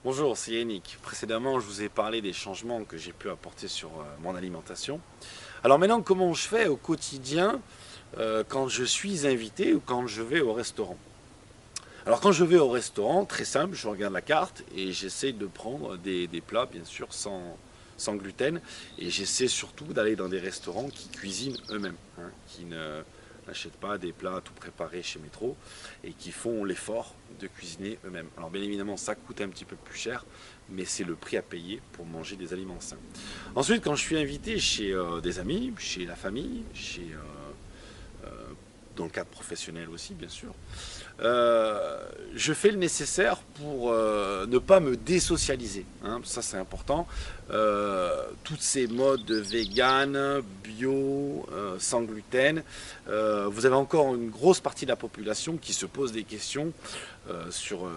Bonjour, c'est Yannick. Précédemment, je vous ai parlé des changements que j'ai pu apporter sur mon alimentation. Alors maintenant, comment je fais au quotidien quand je suis invité ou quand je vais au restaurant? Alors quand je vais au restaurant, très simple, je regarde la carte et j'essaie de prendre des plats, bien sûr, sans gluten. Et j'essaie surtout d'aller dans des restaurants qui cuisinent eux-mêmes, hein, qui ne n'achètent pas des plats tout préparés chez Métro et qui font l'effort de cuisiner eux-mêmes. Alors bien évidemment, ça coûte un petit peu plus cher, mais c'est le prix à payer pour manger des aliments sains. Ensuite, quand je suis invité chez des amis, chez la famille, dans le cadre professionnel aussi, bien sûr, je fais le nécessaire pour ne pas me désocialiser, hein, ça c'est important. Toutes ces modes vegan, bio, sans gluten, vous avez encore une grosse partie de la population qui se pose des questions sur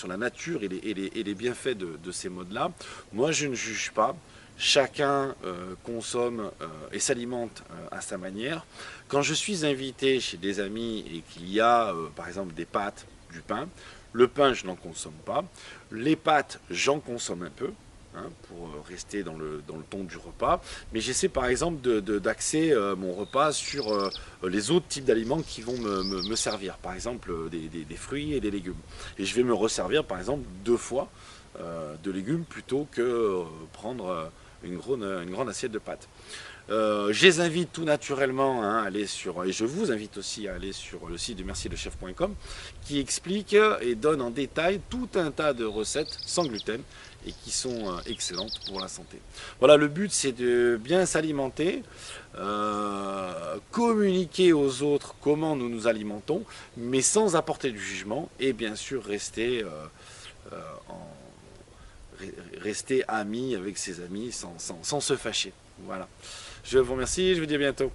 la nature et les bienfaits de ces modes-là. Moi je ne juge pas. Chacun consomme et s'alimente à sa manière. Quand je suis invité chez des amis et qu'il y a par exemple des pâtes, du pain, le pain je n'en consomme pas. Les pâtes j'en consomme un peu, hein, pour rester dans le ton du repas. Mais j'essaie par exemple d'axer mon repas sur les autres types d'aliments qui vont me servir. Par exemple des fruits et des légumes. Et je vais me resservir par exemple 2 fois de légumes plutôt que prendre une grande assiette de pâtes. Je les invite tout naturellement, hein, à aller sur, et je vous invite aussi à aller sur le site de mercielechef.com qui explique et donne en détail tout un tas de recettes sans gluten et qui sont excellentes pour la santé. Voilà, le but c'est de bien s'alimenter, communiquer aux autres comment nous nous alimentons, mais sans apporter du jugement et bien sûr euh, en, rester ami avec ses amis sans se fâcher. Voilà. Je vous remercie, je vous dis à bientôt.